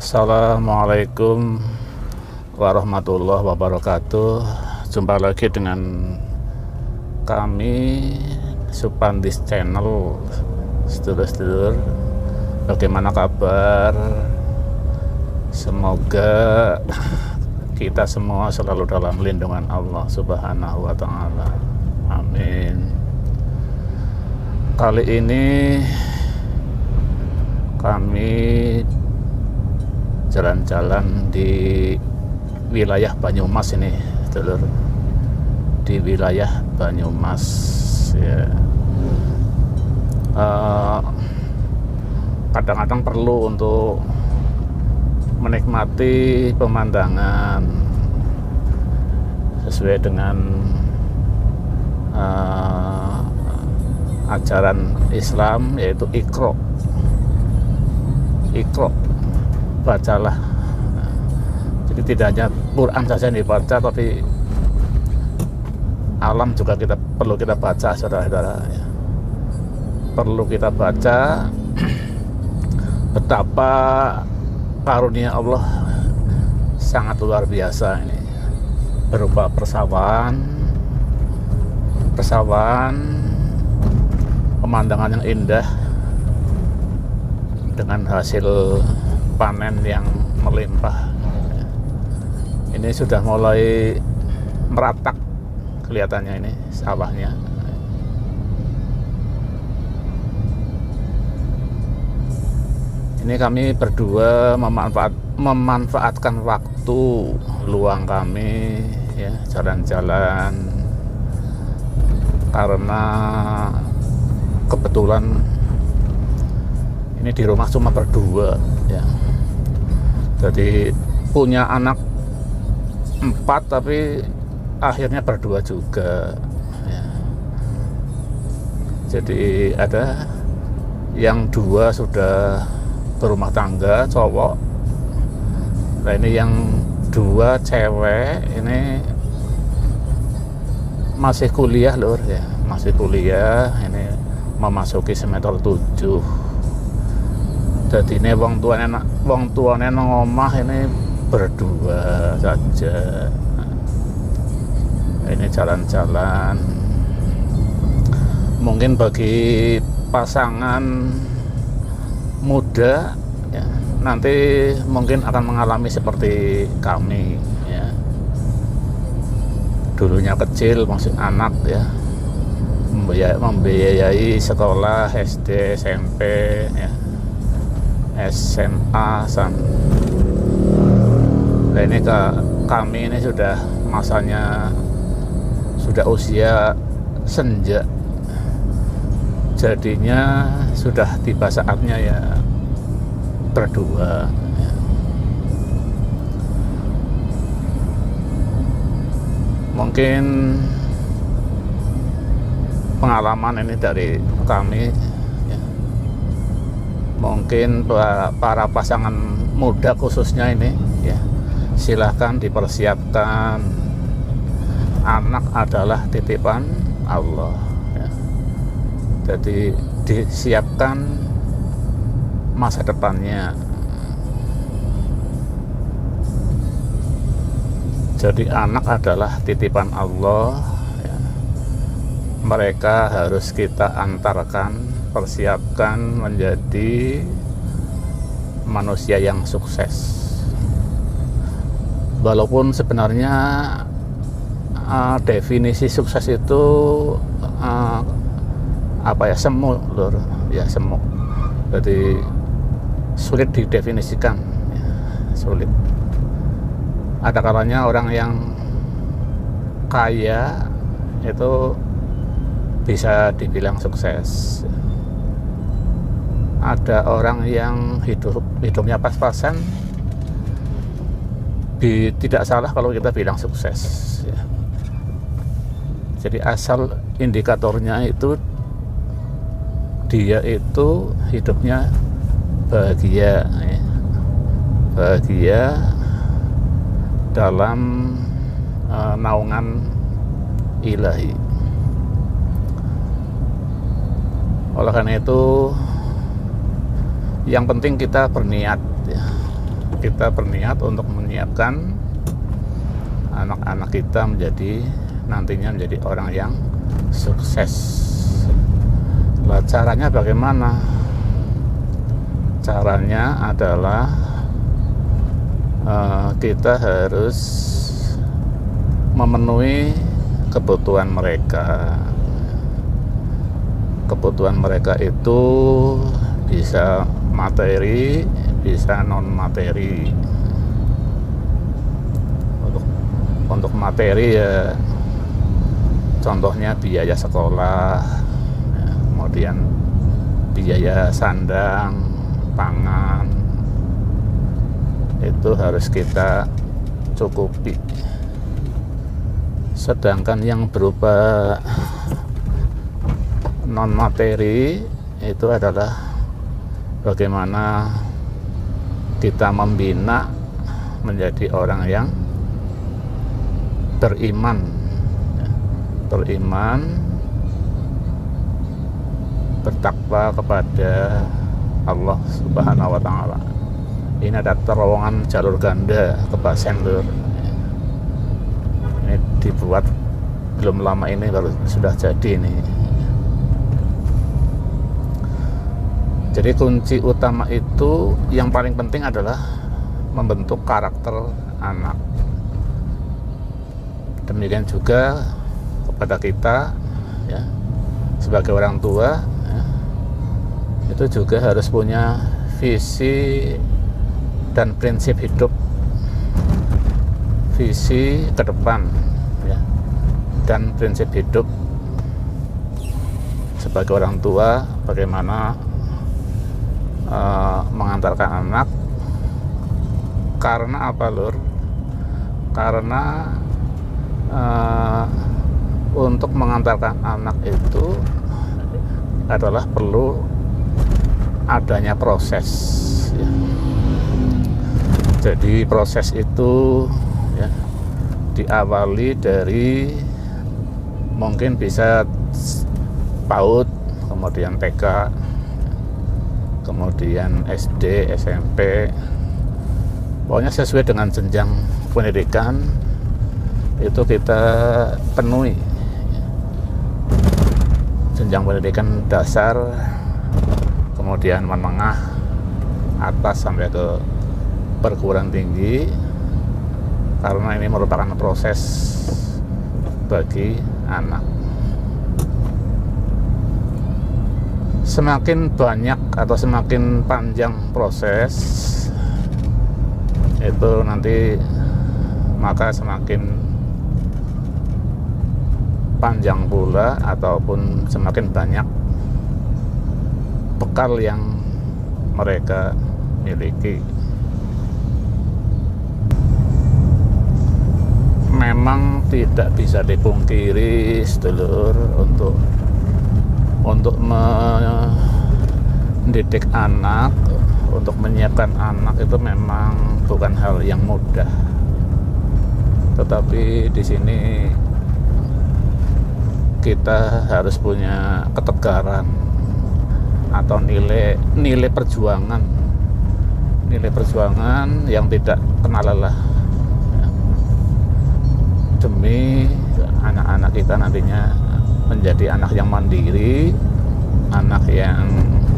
Assalamualaikum warahmatullahi wabarakatuh. Jumpa lagi dengan kami Supandis Channel. Sedulur-sedulur, bagaimana kabar? Semoga kita semua selalu dalam lindungan Allah Subhanahu wa Ta'ala. Amin. Kali ini kami jalan-jalan di wilayah Banyumas ini, sedulur. Di wilayah Banyumas ya. Kadang-kadang perlu untuk menikmati pemandangan sesuai dengan ajaran Islam, yaitu Iqra, bacalah. Jadi tidak hanya Quran saja yang dibaca, tapi alam juga perlu kita baca, saudara-saudara. Perlu kita baca betapa karunia Allah sangat luar biasa ini, berupa persawahan, pemandangan yang indah dengan hasil panen yang melimpah. Ini sudah mulai meratak kelihatannya, ini sawahnya. Ini kami berdua memanfaatkan waktu luang kami ya, jalan-jalan, karena kebetulan ini di rumah cuma berdua ya. Jadi punya anak 4, tapi akhirnya berdua juga ya. Jadi ada yang 2 sudah berumah tangga, cowok. Nah ini yang 2 cewek, ini masih kuliah lur ya, masih kuliah, ini memasuki semester 7. Jadi ini wong tuane nang omah ini berdua saja. Ini jalan-jalan. Mungkin bagi pasangan muda ya, nanti mungkin akan mengalami seperti kami ya. Dulunya kecil, masih anak ya, membiayai sekolah SD, SMP ya, SMA nah ini kami ini sudah masanya, sudah usia senja, jadinya sudah tiba saatnya ya berdua ya. Mungkin pengalaman ini dari kami ya. Mungkin para pasangan muda khususnya ini ya, silahkan dipersiapkan. Anak adalah titipan Allah ya. Jadi disiapkan masa depannya. Jadi anak adalah titipan Allah ya. Mereka harus kita antarkan, persiapkan menjadi manusia yang sukses. Walaupun sebenarnya definisi sukses itu semu lur ya, semu. Jadi sulit didefinisikan ya, sulit. Ada kalanya orang yang kaya itu bisa dibilang sukses. Ada orang yang hidupnya pas-pasan, tidak salah kalau kita bilang sukses ya. Jadi asal indikatornya itu dia itu hidupnya bahagia ya. Bahagia dalam naungan ilahi. Oleh karena itu yang penting kita berniat ya. kita berniat untuk menyiapkan anak-anak kita nantinya menjadi orang yang sukses. Nah, caranya bagaimana? Caranya adalah kita harus memenuhi kebutuhan mereka. Kebutuhan mereka itu bisa materi, bisa non materi. Untuk materi ya, contohnya biaya sekolah, kemudian biaya sandang, pangan, itu harus kita cukupi. Sedangkan yang berupa non materi itu adalah bagaimana kita membina menjadi orang yang beriman, bertakwa kepada Allah Subhanahu wa Ta'ala. Ini ada terowongan jalur ganda ke Basendur. Ini dibuat belum lama ini, baru sudah jadi ini. Jadi kunci utama itu yang paling penting adalah membentuk karakter anak. Demikian juga kepada kita, ya, sebagai orang tua, ya, itu juga harus punya visi dan prinsip hidup, visi ke depan, ya, dan prinsip hidup sebagai orang tua, bagaimana mengantarkan anak. Karena apa, Lur? Karena untuk mengantarkan anak itu adalah perlu adanya proses, ya. Jadi proses itu, ya, diawali dari mungkin bisa PAUD, kemudian TK, kemudian SD, SMP, pokoknya sesuai dengan jenjang pendidikan itu kita penuhi. Jenjang pendidikan dasar, kemudian menengah, atas sampai ke perguruan tinggi, karena ini merupakan proses bagi anak. Semakin banyak atau semakin panjang proses itu nanti, maka semakin panjang pula ataupun semakin banyak bekal yang mereka miliki. Memang tidak bisa dipungkiri, sedulur, untuk mendidik anak, untuk menyiapkan anak itu memang bukan hal yang mudah. Tetapi di sini kita harus punya ketegaran atau nilai perjuangan yang tidak kenal lelah, demi anak-anak kita nantinya menjadi anak yang mandiri, anak yang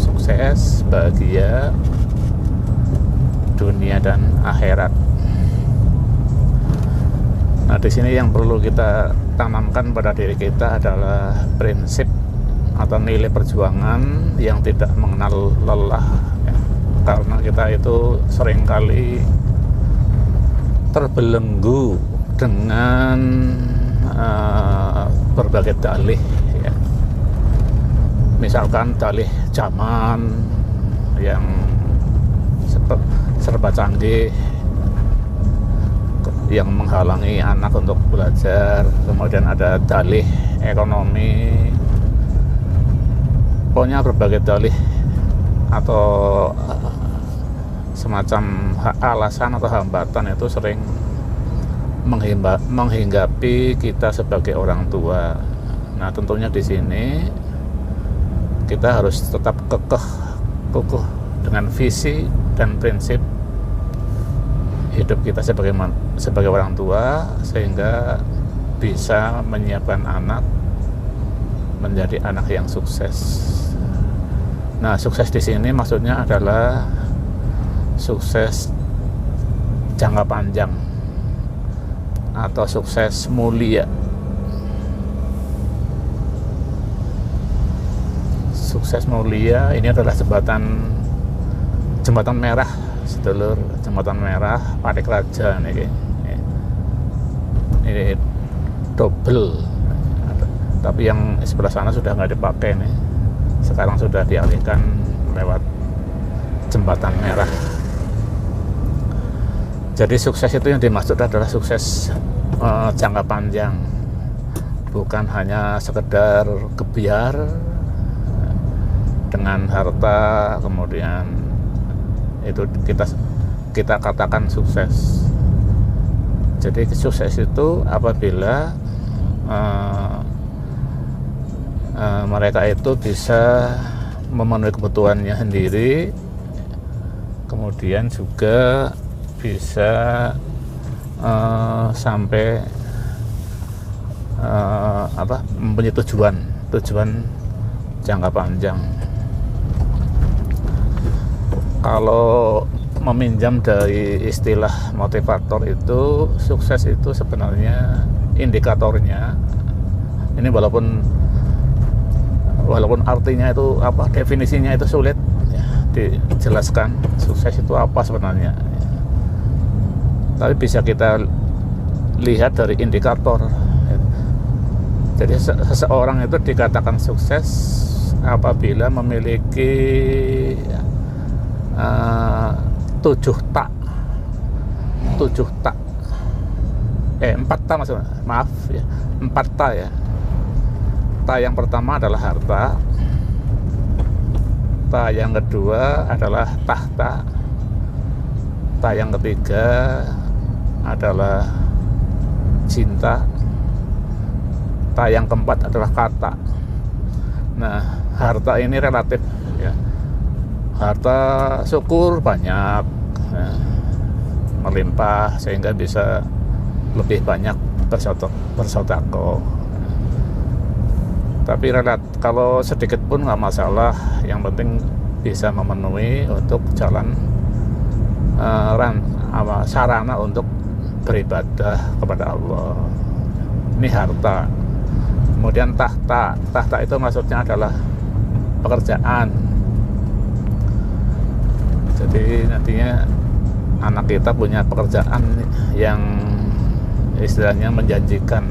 sukses, bahagia dunia dan akhirat. Nah, di sini yang perlu kita tanamkan pada diri kita adalah prinsip atau nilai perjuangan yang tidak mengenal lelah, ya. Karena kita itu seringkali terbelenggu dengan berbagai dalih, ya. Misalkan dalih zaman yang serba canggih yang menghalangi anak untuk belajar, kemudian ada dalih ekonomi, pokoknya berbagai dalih atau semacam alasan atau hambatan itu sering menghinggapi kita sebagai orang tua. Nah, tentunya di sini kita harus tetap kukuh dengan visi dan prinsip hidup kita sebagai orang tua, sehingga bisa menyiapkan anak menjadi anak yang sukses. Nah, sukses di sini maksudnya adalah sukses jangka panjang atau sukses mulia. Sukses mulia ini adalah jembatan merah, sedulur, jembatan merah Panikraja nih. Ini double, tapi yang sebelah sana sudah nggak dipakai nih. Sekarang sudah dialihkan lewat jembatan merah. Jadi sukses itu yang dimaksud adalah sukses jangka panjang, bukan hanya sekedar gebiar dengan harta, kemudian itu kita katakan sukses. Jadi sukses itu apabila mereka itu bisa memenuhi kebutuhannya sendiri, kemudian juga bisa sampai mempunyai tujuan jangka panjang. Kalau meminjam dari istilah motivator itu, sukses itu sebenarnya indikatornya ini, walaupun artinya itu definisinya itu sulit ya, dijelaskan sukses itu apa sebenarnya, tapi bisa kita lihat dari indikator. Jadi seseorang itu dikatakan sukses apabila memiliki 4 ta maksudnya, maaf ya, 4 ta ya. Ta yang pertama adalah harta, ta yang kedua adalah tahta, ta yang ketiga adalah cinta, ta yang keempat adalah kata. Nah, harta ini relatif ya. Harta syukur banyak, melimpah sehingga bisa lebih banyak bersedekah. Tapi kalau sedikit pun nggak masalah, yang penting bisa memenuhi untuk jalan sarana untuk beribadah kepada Allah. Ini harta. Kemudian tahta itu maksudnya adalah pekerjaan. Jadi nantinya anak kita punya pekerjaan yang istilahnya menjanjikan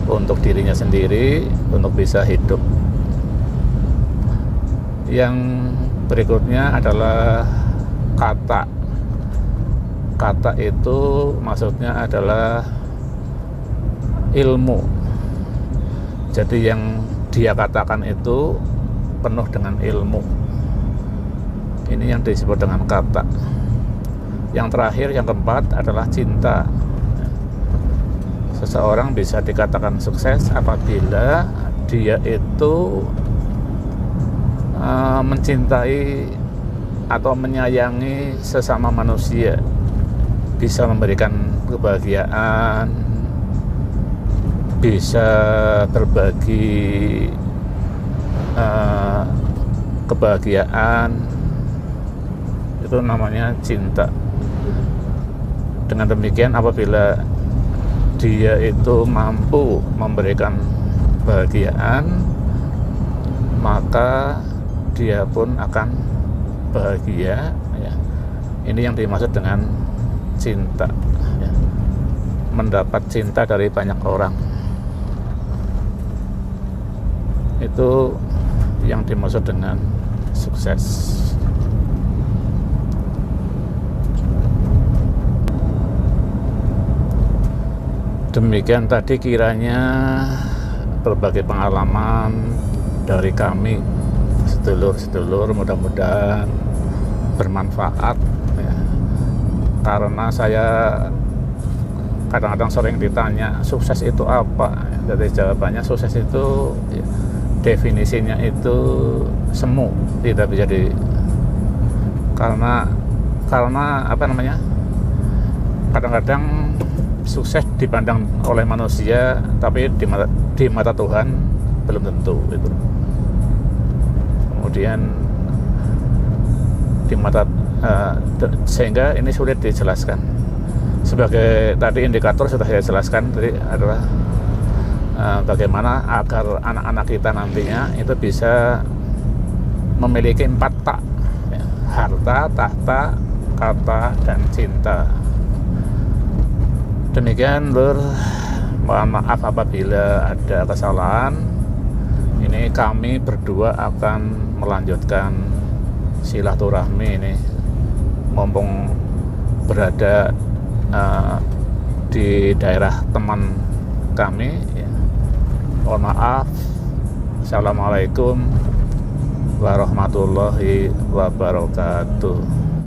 untuk dirinya sendiri, untuk bisa hidup. Yang berikutnya adalah kata. Kata itu maksudnya adalah ilmu. Jadi yang dia katakan itu penuh dengan ilmu. Ini yang disebut dengan kata. Yang terakhir, yang keempat adalah cinta. Seseorang bisa dikatakan sukses apabila dia itu mencintai atau menyayangi sesama manusia, bisa memberikan kebahagiaan, bisa berbagi kebahagiaan. Itu namanya cinta. Dengan demikian apabila dia itu mampu memberikan kebahagiaan, maka dia pun akan bahagia ya. Ini yang dimaksud dengan cinta ya. Mendapat cinta dari banyak orang, itu yang dimaksud dengan sukses. Demikian tadi kiranya berbagai pengalaman dari kami sedulur-sedulur, mudah-mudahan bermanfaat ya. Karena saya kadang-kadang sering ditanya sukses itu apa. Jadi jawabannya sukses itu ya, definisinya itu semu, tidak bisa karena apa namanya, kadang-kadang sukses dipandang oleh manusia, tapi di mata Tuhan belum tentu itu. Kemudian di mata sehingga ini sulit dijelaskan. Sebagai tadi indikator sudah saya jelaskan tadi adalah bagaimana agar anak-anak kita nantinya itu bisa memiliki 4 tak, ya, harta, tahta, kata, dan cinta. Demikian Lur, mohon maaf apabila ada kesalahan. Ini kami berdua akan melanjutkan silaturahmi ini, mumpung berada di daerah teman kami, ya. Mohon maaf. Assalamualaikum warahmatullahi wabarakatuh.